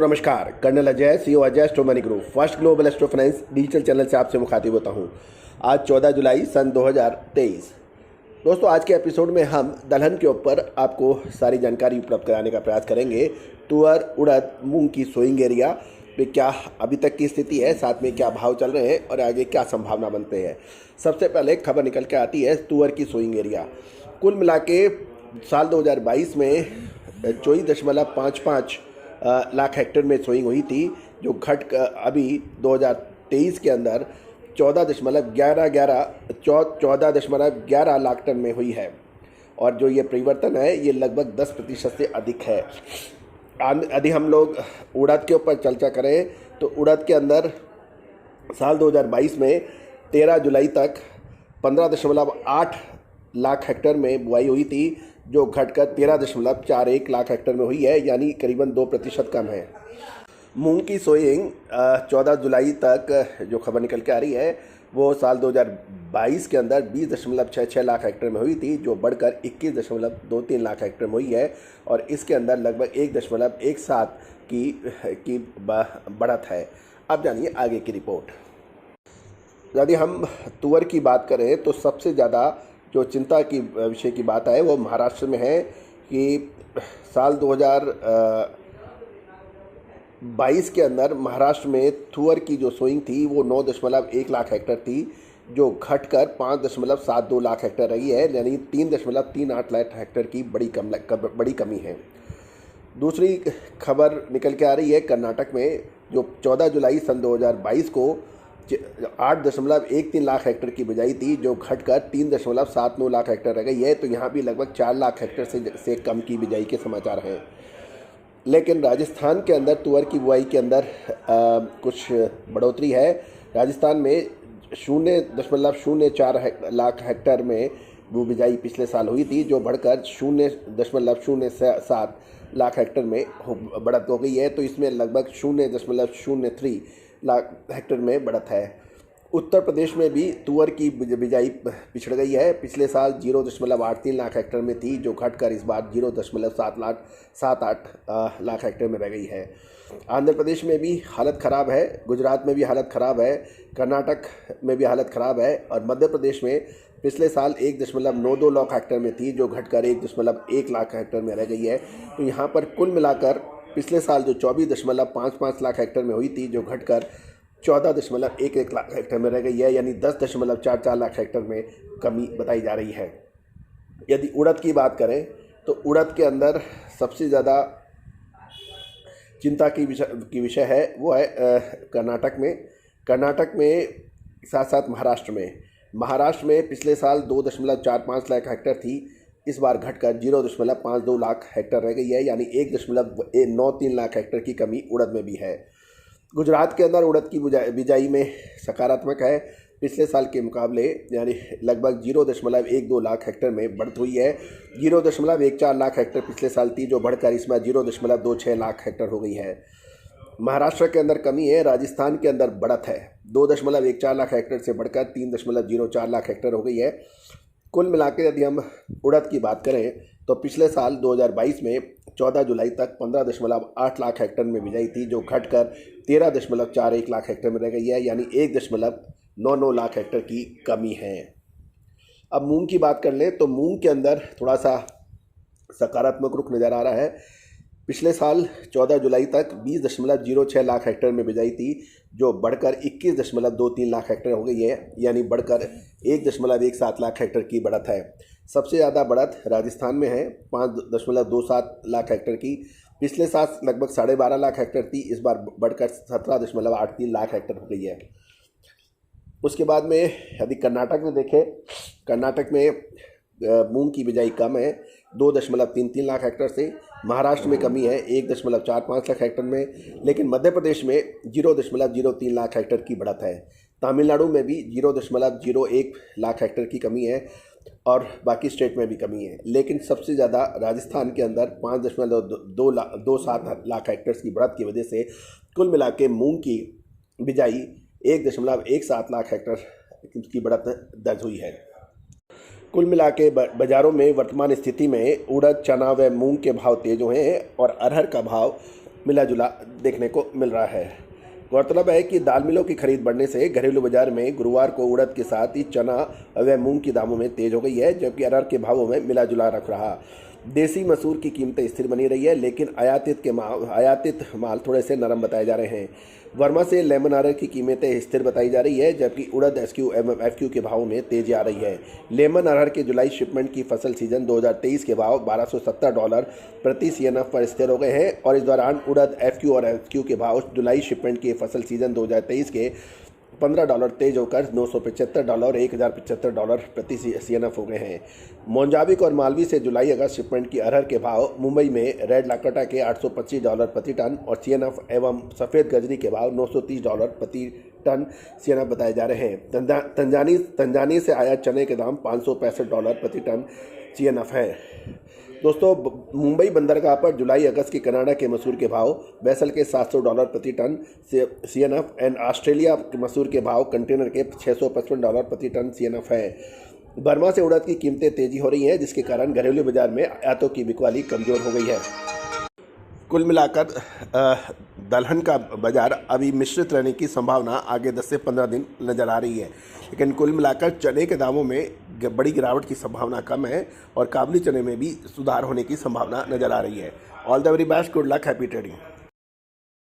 तो नमस्कार, colonel Ajay, CEO Ajay astro money group, first global astro finance digital channel से आपसे मुखातिब होता हूं। आज 14 जुलाई सन 2023। दोस्तों, आज के एपिसोड में हम दलहन के ऊपर आपको सारी जानकारी उपलब्ध कराने का प्रयास करेंगे। तुअर, उड़द, मूंग की सोइंग एरिया पे क्या अभी तक की स्थिति है, साथ में क्या भाव चल रहे हैं और आगे क्या संभावना बनते हैं। सबसे पहले खबर निकल के आती है तुअर की सोइंग एरिया। कुल मिला के साल 2022 में 24.55 लाख हेक्टेयर में सोइंग हुई थी, जो घट अभी 2023 के अंदर 14.11 लाख टन में हुई है। और जो ये परिवर्तन है ये लगभग 10% से अधिक है। यदि हम लोग उड़द के ऊपर चर्चा करें तो उड़द के अंदर साल 2022 में 13 जुलाई तक 15.8 लाख हेक्टेयर में बुआई हुई थी, जो घटकर 13.41 लाख हेक्टेयर में हुई है, यानी करीबन 2% कम है। मूंग की सोइंग 14 जुलाई तक जो खबर निकल के आ रही है वो साल 2022 के अंदर 20.66 लाख हेक्टेयर में हुई थी, जो बढ़कर 21.23 लाख हेक्टेयर में हुई है। और इसके अंदर लगभग 1.17 की बढ़त है। अब जानिए आगे की रिपोर्ट। यदि हम तुअर की बात करें तो सबसे ज़्यादा जो चिंता की विषय की बात है वो महाराष्ट्र में है कि साल 2022 के अंदर महाराष्ट्र में तुअर की जो सोइंग थी वो 9.1 लाख हेक्टेयर थी, जो घटकर 5.72 लाख हेक्टेयर रही है, यानी 3.38 लाख हेक्टेयर की बड़ी कमी है। दूसरी खबर निकल के आ रही है कर्नाटक में, जो 14 जुलाई सन 2022 को 8.13 लाख हेक्टेयर की बिजाई थी, जो घटकर 3.79 लाख हेक्टेयर रह गई है। तो यहाँ भी लगभग 4 लाख हेक्टेयर से कम की बिजाई के समाचार हैं। लेकिन राजस्थान के अंदर तुअर की बुआई के अंदर कुछ बढ़ोतरी है। राजस्थान में 0.04 लाख हेक्टेयर में वो बिजाई पिछले साल हुई थी, जो बढ़कर 0.07 लाख हेक्टेयर में बढ़त हो गई है। तो इसमें लगभग 0.03 लाख हेक्टेयर में बढ़त है। उत्तर प्रदेश में भी तुअर की बिजाई पिछड़ गई है। पिछले साल 0.83 लाख हेक्टेयर में थी, जो घटकर इस बार 0.78 लाख हेक्टेयर में रह गई है। आंध्र प्रदेश में भी हालत ख़राब है, गुजरात में भी हालत ख़राब है, कर्नाटक में भी हालत ख़राब है। और मध्य प्रदेश में पिछले साल 1.92 लाख हेक्टेयर में थी, जो घटकर 1.1 लाख हेक्टेयर में रह गई है। तो यहाँ पर कुल मिलाकर पिछले साल जो 24.55 लाख हेक्टेयर में हुई थी, जो घटकर 14.11 लाख हेक्टेयर में रह गई है, यानी 10.44 लाख हेक्टेयर में कमी बताई जा रही है। यदि उड़द की बात करें तो उड़द के अंदर सबसे ज़्यादा चिंता की विषय है वो है कर्नाटक में साथ साथ महाराष्ट्र में पिछले साल 2.45 लाख हेक्टेयर थी, इस बार घटकर 0.52 लाख हेक्टेयर रह गई है, यानी 1.93 लाख हेक्टेयर की कमी उड़द में भी है। गुजरात के अंदर उड़द की बिजाई में सकारात्मक है, पिछले साल के मुकाबले यानी लगभग 0.12 लाख हेक्टेयर में बढ़त हुई है। 0.14 लाख हेक्टेयर पिछले साल थी, जो बढ़कर इसमें 0.26 लाख हेक्टेयर हो गई है। महाराष्ट्र के अंदर कमी है, राजस्थान के अंदर बढ़त है, 2.14 लाख हेक्टेयर से बढ़कर 3.04 लाख हेक्टेयर हो गई है। कुल मिलाकर यदि हम उड़द की बात करें तो पिछले साल 2022 में 14 जुलाई तक 15.8 लाख हेक्टेयर में बिजाई थी, जो घटकर 13.41 लाख हेक्टेयर में रह गई है, यानी 1.99 लाख हेक्टेयर की कमी है। अब मूंग की बात कर लें तो मूंग के अंदर थोड़ा सा सकारात्मक रुख नज़र आ रहा है। पिछले साल 14 जुलाई तक 20.06 लाख हेक्टेयर में बिजाई थी, जो बढ़कर 21.23 लाख हेक्टेयर हो गई है, यानी बढ़कर 1.17 लाख हेक्टेयर की बढ़त है। सबसे ज़्यादा बढ़त राजस्थान में है, 5.27 लाख हेक्टेयर की। पिछले साल लगभग 12.5 लाख हेक्टेयर थी, इस बार बढ़कर 17.83 लाख हेक्टेयर हो गई है। उसके बाद में यदि कर्नाटक में देखें, कर्नाटक में मूंग की बिजाई कम है 2.33 लाख हेक्टेयर से। महाराष्ट्र में कमी है 1.45 लाख हेक्टेयर में, लेकिन मध्य प्रदेश में 0.03 लाख हेक्टेयर की बढ़त है। तमिलनाडु में भी 0.01 लाख हेक्टेयर की कमी है और बाकी स्टेट में भी कमी है। लेकिन सबसे ज़्यादा राजस्थान के अंदर 5.27 लाख हेक्टेयर की बढ़त की वजह से कुल मिला के मूंग की बिजाई 1.17 लाख हेक्टेयर की बढ़त दर्ज हुई है। कुल मिला के बाज़ारों में वर्तमान स्थिति में उड़द, चना व मूंग के भाव तेज हुए हैं और अरहर का भाव मिला जुला देखने को मिल रहा है। गौरतलब है कि दाल मिलों की खरीद बढ़ने से घरेलू बाजार में गुरुवार को उड़द के साथ ही चना व मूंग की दामों में तेज हो गई है, जबकि अरहर के भावों में मिला जुला रख रहा। देसी मसूर की कीमतें स्थिर बनी रही है, लेकिन आयातित माल थोड़े से नरम बताए जा रहे हैं। वर्मा से लेमन अरहर की कीमतें स्थिर बताई जा रही है, जबकि उड़द एसक्यू एवं एफक्यू के भावों में तेजी आ रही है। लेमन अरहर के जुलाई शिपमेंट की फसल सीजन 2023 के भाव $1270 प्रति CNF पर स्थिर हो गए हैं और इस दौरान उड़द एफक्यू और एफक्यू के भाव जुलाई शिपमेंट के फसल सीजन 2023 के $15 तेज होकर $975 और $1075 प्रति CNF हो गए हैं। मोंजाबिक और मालवी से जुलाई अगस्त शिपमेंट की अरहर के भाव मुंबई में रेड लाकटा के $825 प्रति टन और CNF एवं सफ़ेद गजरी के भाव $930 प्रति टन CNF बताए जा रहे हैं। तंजानी से आया चने के दाम $565 प्रति टन CNF है। दोस्तों, मुंबई बंदरगाह पर जुलाई अगस्त की कनाडा के मसूर के भाव, बैसल के $700 प्रति टन CNF एंड ऑस्ट्रेलिया के मसूर के भाव कंटेनर के $655 प्रति टन CNF है। बर्मा से उड़द की कीमतें तेजी हो रही हैं, जिसके कारण घरेलू बाजार में आयातों की बिकवाली कमज़ोर हो गई है। कुल मिलाकर दलहन का बाजार अभी मिश्रित रहने की संभावना आगे 10 से 15 दिन नज़र आ रही है, लेकिन कुल मिलाकर चने के दामों में बड़ी गिरावट की संभावना कम है और काबुली चने में भी सुधार होने की संभावना नज़र आ रही है। All the very best, good luck, happy trading.